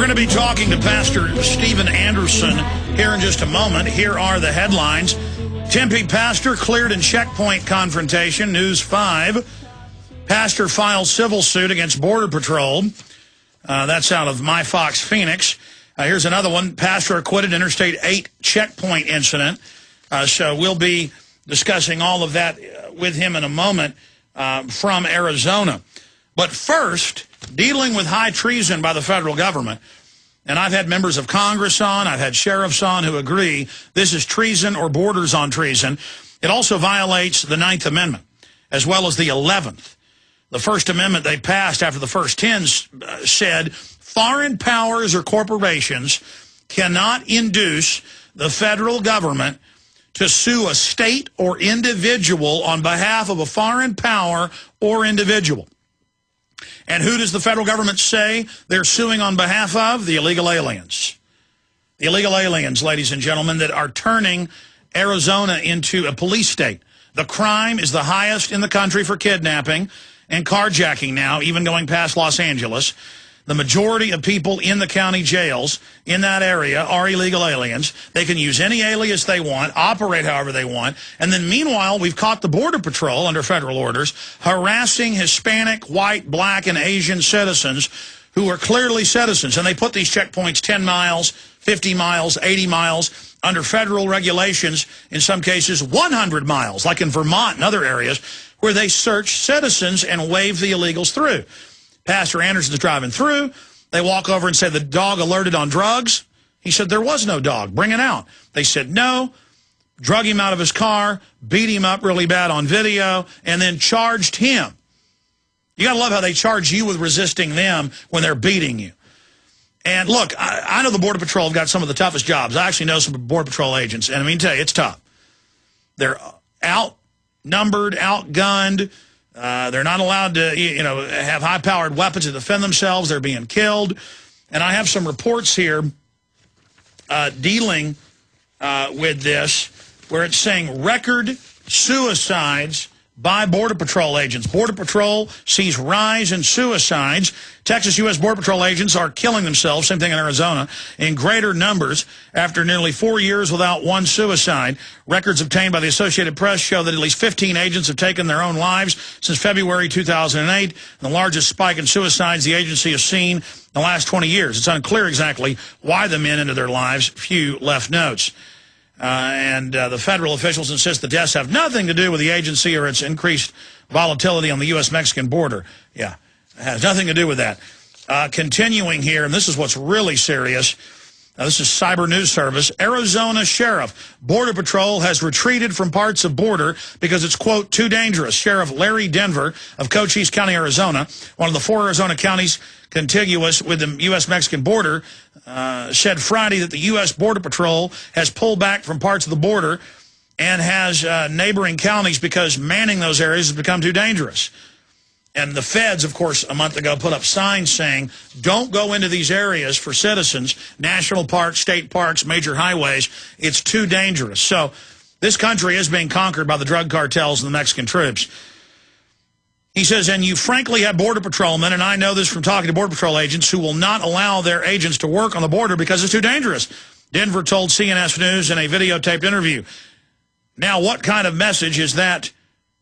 We're going to be talking to Pastor Stephen Anderson here in just a moment. Here are the headlines. Tempe pastor cleared in checkpoint confrontation. News 5. Pastor files civil suit against Border Patrol. That's out of MyFox Phoenix. Here's another one. Pastor acquitted Interstate 8 checkpoint incident. So we'll be discussing all of that with him in a moment from Arizona. But first, dealing with high treason by the federal government. And I've had members of Congress on, I've had sheriffs on who agree this is treason or borders on treason. It also violates the 9th Amendment, as well as the 11th. The First Amendment they passed after the first 10 said foreign powers or corporations cannot induce the federal government to sue a state or individual on behalf of a foreign power or individual. And who does the federal government say they're suing on behalf of? The illegal aliens. The illegal aliens, ladies and gentlemen, that are turning Arizona into a police state. The crime is the highest in the country for kidnapping and carjacking now, even going past Los Angeles. The majority of people in the county jails in that area are illegal aliens. They can use any alias they want, operate however they want. And then meanwhile, we've caught the Border Patrol under federal orders harassing Hispanic, white, black, and Asian citizens who are clearly citizens. And they put these checkpoints 10 miles, 50 miles, 80 miles, under federal regulations, in some cases 100 miles, like in Vermont and other areas, where they search citizens and wave the illegals through. Pastor Anderson's driving through. They walk over and say, the dog alerted on drugs. He said, there was no dog. Bring it out. They said, no. Drug him out of his car, beat him up really bad on video, and then charged him. You got to love how they charge you with resisting them when they're beating you. And look, I know the Border Patrol have got some of the toughest jobs. I actually know some Border Patrol agents, and I mean, tell you, it's tough. They're outnumbered, outgunned. They're not allowed to, have high-powered weapons to defend themselves. They're being killed. And I have some reports here dealing with this, where it's saying record suicides by Border Patrol agents. Border Patrol sees rise in suicides. Texas U.S. Border Patrol agents are killing themselves, same thing in Arizona, in greater numbers after nearly 4 years without one suicide. Records obtained by the Associated Press show that at least 15 agents have taken their own lives since February 2008, the largest spike in suicides the agency has seen in the last 20 years. It's unclear exactly why the men ended their lives. Few left notes. And the federal officials insist the deaths have nothing to do with the agency or its increased volatility on the U.S.-Mexican border. Yeah, it has nothing to do with that. Continuing here, and this is what's really serious. This is Cyber News Service. Arizona Sheriff. Border Patrol has retreated from parts of border because it's, quote, too dangerous. Sheriff Larry Denver of Cochise County, Arizona, one of the 4 Arizona counties contiguous with the U.S.-Mexican border, said Friday that the U.S. Border Patrol has pulled back from parts of the border and has neighboring counties because manning those areas has become too dangerous. And the feds, of course, a month ago put up signs saying, don't go into these areas for citizens, national parks, state parks, major highways. It's too dangerous. So this country is being conquered by the drug cartels and the Mexican troops. He says, and you frankly have Border Patrolmen, and I know this from talking to Border Patrol agents, who will not allow their agents to work on the border because it's too dangerous. Denver told CNS News in a videotaped interview. Now, what kind of message is that,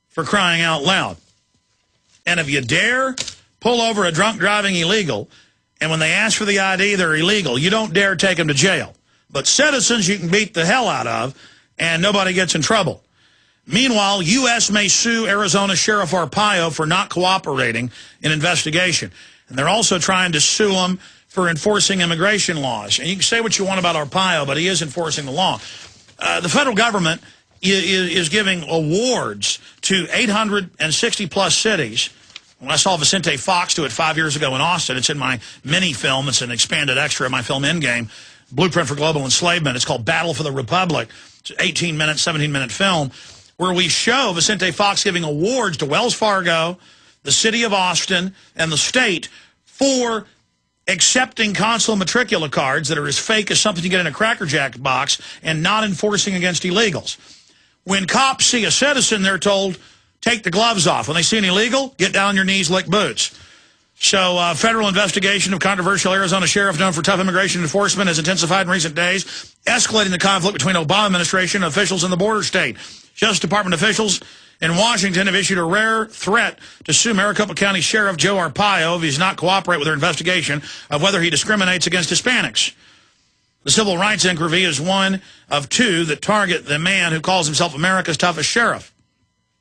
for crying out loud? And if you dare pull over a drunk driving illegal, and when they ask for the ID, they're illegal, you don't dare take them to jail. But citizens you can beat the hell out of, and nobody gets in trouble. Meanwhile, U.S. may sue Arizona Sheriff Arpaio for not cooperating in investigation. And they're also trying to sue him for enforcing immigration laws. And you can say what you want about Arpaio, but he is enforcing the law. The federal government is giving awards to 860-plus cities. When I saw Vicente Fox do it 5 years ago in Austin, it's in my mini-film. It's an expanded extra of my film Endgame, Blueprint for Global Enslavement. It's called Battle for the Republic. It's an 18-minute, 17-minute film where we show Vicente Fox giving awards to Wells Fargo, the city of Austin, and the state for accepting consular matricula cards that are as fake as something you get in a Cracker Jack box and not enforcing against illegals. When cops see a citizen, they're told, take the gloves off. When they see an illegal, get down on your knees, lick boots. So, federal investigation of controversial Arizona sheriff known for tough immigration enforcement has intensified in recent days, escalating the conflict between Obama administration officials and the border state. Justice Department officials in Washington have issued a rare threat to sue Maricopa County Sheriff Joe Arpaio if he does not cooperate with their investigation of whether he discriminates against Hispanics. The civil rights inquiry is one of two that target the man who calls himself America's toughest sheriff.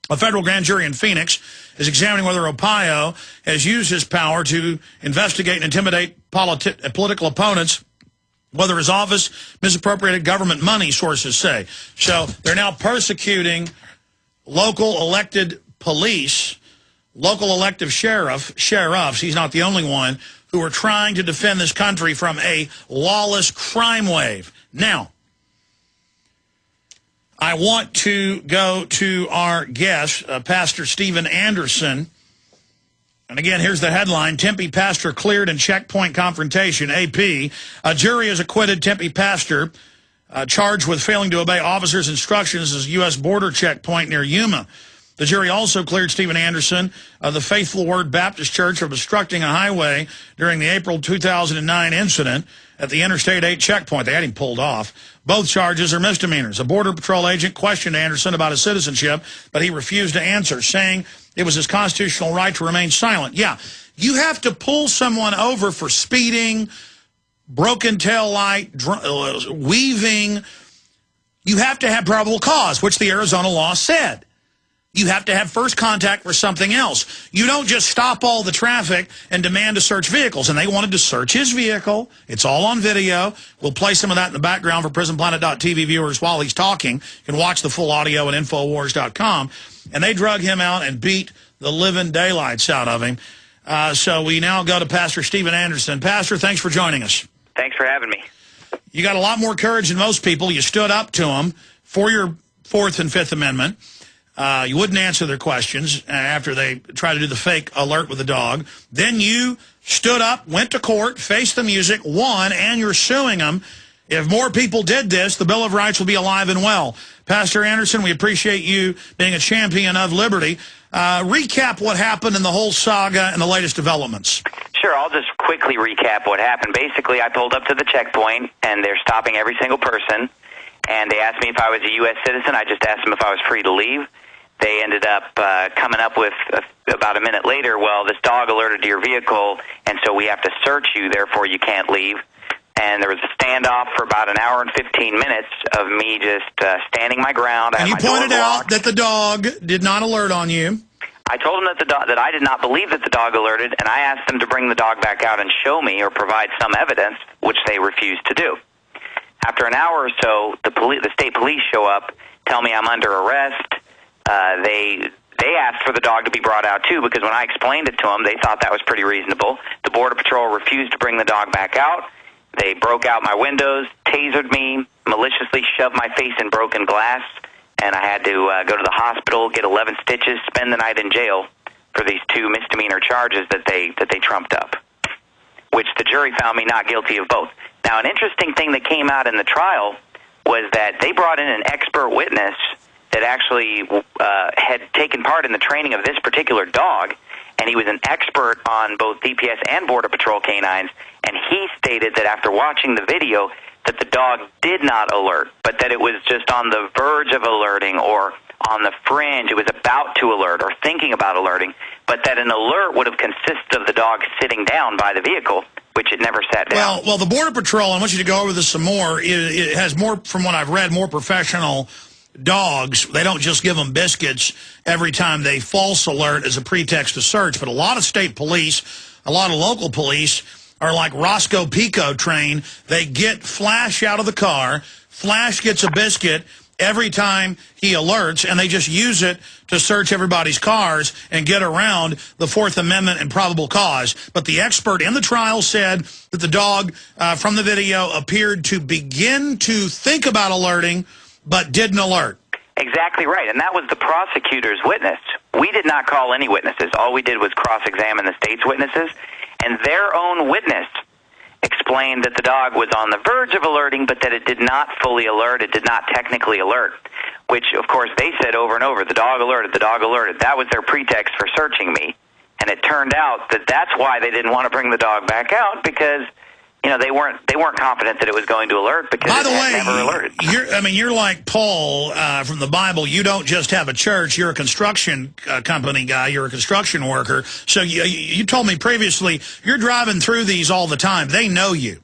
A federal grand jury in Phoenix is examining whether Arpaio has used his power to investigate and intimidate political opponents, whether his office misappropriated government money, sources say. So they're now persecuting local elected police, local elective sheriffs, he's not the only one, who are trying to defend this country from a lawless crime wave. Now, I want to go to our guest, Pastor Steven Anderson. And again, here's the headline: Tempe pastor cleared in checkpoint confrontation. AP, a jury has acquitted Tempe pastor charged with failing to obey officers' instructions as a U.S. border checkpoint near Yuma. The jury also cleared Steven Anderson of the Faithful Word Baptist Church of obstructing a highway during the April 2009 incident at the Interstate 8 checkpoint. They had him pulled off. Both charges are misdemeanors. A Border Patrol agent questioned Anderson about his citizenship, but he refused to answer, saying it was his constitutional right to remain silent. Yeah, you have to pull someone over for speeding, broken tail light, weaving. You have to have probable cause, which the Arizona law said. You have to have first contact for something else. You don't just stop all the traffic and demand to search vehicles. And they wanted to search his vehicle. It's all on video. We'll play some of that in the background for PrisonPlanet.tv viewers while he's talking. You can watch the full audio at Infowars.com. And they drug him out and beat the living daylights out of him. So we now go to Pastor Steven Anderson. Pastor, thanks for joining us. Thanks for having me. You got a lot more courage than most people. You stood up to them for your Fourth and Fifth Amendment. You wouldn't answer their questions after they tried to do the fake alert with the dog. Then you stood up, went to court, faced the music, won, and you're suing them. If more people did this, the Bill of Rights will be alive and well. Pastor Anderson, we appreciate you being a champion of liberty. Recap what happened in the whole saga and the latest developments. Sure, I'll just quickly recap what happened. Basically, I pulled up to the checkpoint, and they're stopping every single person. And they asked me if I was a U.S. citizen. I just asked them if I was free to leave. They ended up coming up with, about a minute later, well, this dog alerted to your vehicle, and so we have to search you, therefore you can't leave. And there was a standoff for about an hour and 15 minutes of me just standing my ground. And you pointed out that the dog did not alert on you. I told them that I did not believe that the dog alerted, and I asked them to bring the dog back out and show me or provide some evidence, which they refused to do. After an hour or so, the state police show up, tell me I'm under arrest. They asked for the dog to be brought out, too, because when I explained it to them, they thought that was pretty reasonable. The Border Patrol refused to bring the dog back out. They broke out my windows, tasered me, maliciously shoved my face in broken glass, and I had to go to the hospital, get 11 stitches, spend the night in jail for these two misdemeanor charges that they trumped up, which the jury found me not guilty of both. Now, an interesting thing that came out in the trial was that they brought in an expert witness that actually had taken part in the training of this particular dog, and he was an expert on both DPS and Border Patrol canines, and he stated that after watching the video that the dog did not alert, but that it was just on the verge of alerting or on the fringe. It was about to alert or thinking about alerting, but that an alert would have consisted of the dog sitting down by the vehicle, which it never sat down. Well, the Border Patrol, I want you to go over this some more, it has more, from what I've read, more professional dogs. They don't just give them biscuits every time they false alert as a pretext to search, but a lot of state police, a lot of local police are like Roscoe Pico trained. They get Flash out of the car. Flash gets a biscuit every time he alerts, and they just use it to search everybody's cars and get around the Fourth Amendment and probable cause. But the expert in the trial said that the dog, from the video, appeared to begin to think about alerting, but didn't alert. Exactly right, and that was the prosecutor's witness. We did not call any witnesses. All we did was cross-examine the state's witnesses, and their own witness explained that the dog was on the verge of alerting, but that it did not fully alert, it did not technically alert, which, of course, they said over and over, the dog alerted, the dog alerted. That was their pretext for searching me, And it turned out that that's why they didn't want to bring the dog back out, because they weren't confident that it was going to alert, because by the way, never alerted. You're like Paul from the Bible. You don't just have a church. You're a construction company guy. You're a construction worker. So you told me previously you're driving through these all the time. They know you.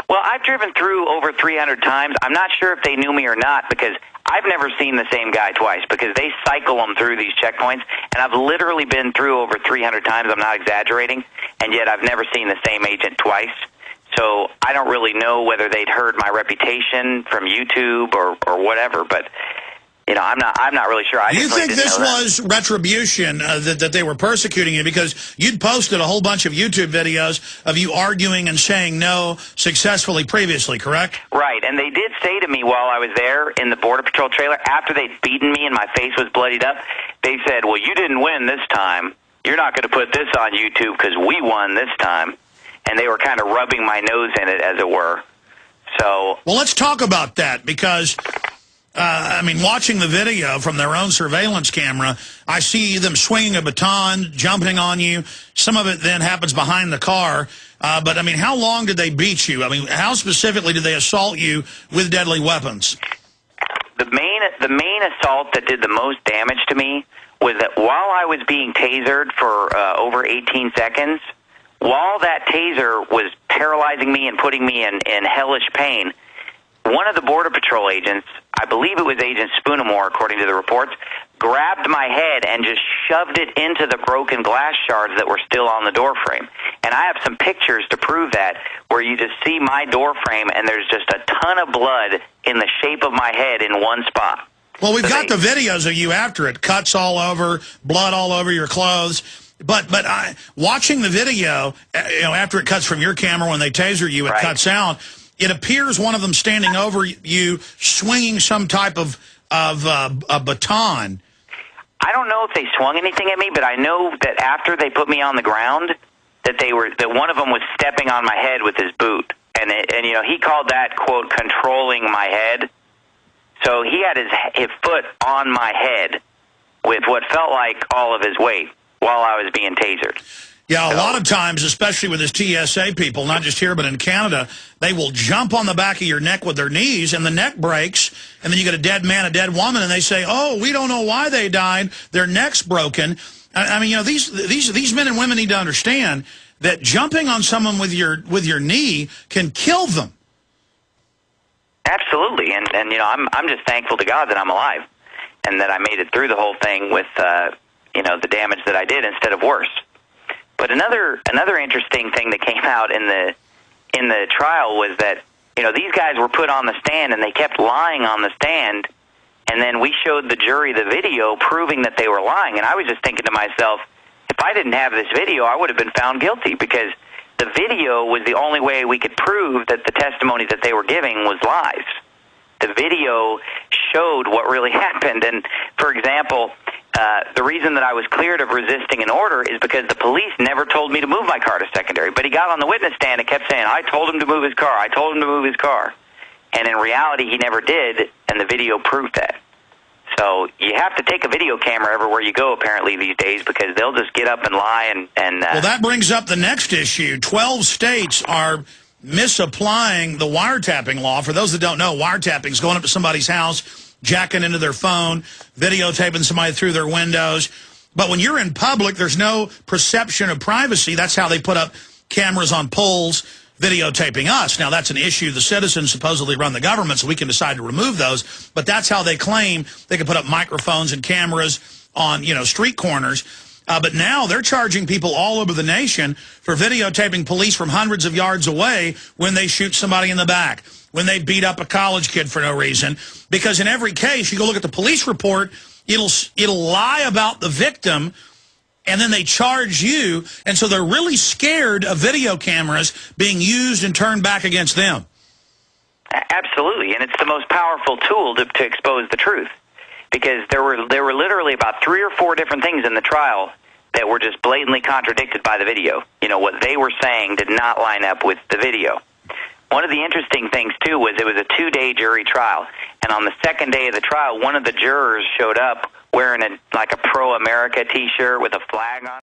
Well, I've driven through over 300 times. I'm not sure if they knew me or not, because I've never seen the same guy twice, because they cycle them through these checkpoints, and I've literally been through over 300 times. I'm not exaggerating, and yet I've never seen the same agent twice. So I don't really know whether they'd heard my reputation from YouTube or whatever, but I'm not really sure. Do you think this was retribution, that they were persecuting you? Because you'd posted a whole bunch of YouTube videos of you arguing and saying no successfully previously, correct? Right, and they did say to me while I was there in the Border Patrol trailer, after they'd beaten me and my face was bloodied up, they said, well, you didn't win this time. You're not going to put this on YouTube because we won this time. And they were kind of rubbing my nose in it, as it were. So, well, let's talk about that, because watching the video from their own surveillance camera, I see them swinging a baton, jumping on you. Some of it then happens behind the car. But, how long did they beat you? How specifically did they assault you with deadly weapons? The main assault that did the most damage to me was that while I was being tasered for over 18 seconds, while that taser was paralyzing me and putting me in hellish pain, one of the Border Patrol agents, I believe it was Agent Spoonamore, according to the reports, grabbed my head and just shoved it into the broken glass shards that were still on the door frame. And I have some pictures to prove that, where you just see my door frame and there's just a ton of blood in the shape of my head in one spot. Well, we've got the videos of you after it, cuts all over, blood all over your clothes. But watching the video, after it cuts from your camera, when they taser you, it cuts out. It appears one of them standing over you, swinging some type of a baton. I don't know if they swung anything at me, but I know that after they put me on the ground, that one of them was stepping on my head with his boot, and he called that, quote, controlling my head. So he had his foot on my head with what felt like all of his weight while I was being tasered. Yeah, a lot of times, especially with this TSA people, not just here but in Canada, they will jump on the back of your neck with their knees, and the neck breaks, and then you get a dead man, a dead woman, and they say, oh, we don't know why they died, their neck's broken. These men and women need to understand that jumping on someone with your knee can kill them. Absolutely, and I'm just thankful to God that I'm alive, and that I made it through the whole thing with the damage that I did instead of worse. But another interesting thing that came out in the trial was that these guys were put on the stand and they kept lying on the stand, and then we showed the jury the video proving that they were lying. And I was just thinking to myself, if I didn't have this video, I would have been found guilty, because the video was the only way we could prove that the testimony that they were giving was lies. The video showed what really happened. And, for example, the reason that I was cleared of resisting an order is because the police never told me to move my car to secondary. But he got on the witness stand and kept saying, I told him to move his car. I told him to move his car. And in reality, he never did, and the video proved that. So you have to take a video camera everywhere you go, apparently, these days, because they'll just get up and lie. Well, that brings up the next issue. 12 states are misapplying the wiretapping law. For those that don't know, wiretapping is going up to somebody's house, jacking into their phone, videotaping somebody through their windows. But when you're in public, there's no perception of privacy. That's how they put up cameras on poles videotaping us. Now, that's an issue. The citizens supposedly run the government, so we can decide to remove those. But that's how they claim they can put up microphones and cameras on, street corners. But now they're charging people all over the nation for videotaping police from hundreds of yards away when they shoot somebody in the back, when they beat up a college kid for no reason. Because in every case, you go look at the police report, it'll lie about the victim, and then they charge you. And so they're really scared of video cameras being used and turned back against them. Absolutely, and it's the most powerful tool to expose the truth. Because there were literally about 3 or 4 different things in the trial that were just blatantly contradicted by the video. What they were saying did not line up with the video. One of the interesting things, too, was it was a 2-day jury trial. And on the second day of the trial, one of the jurors showed up wearing a pro-America T-shirt with a flag on it.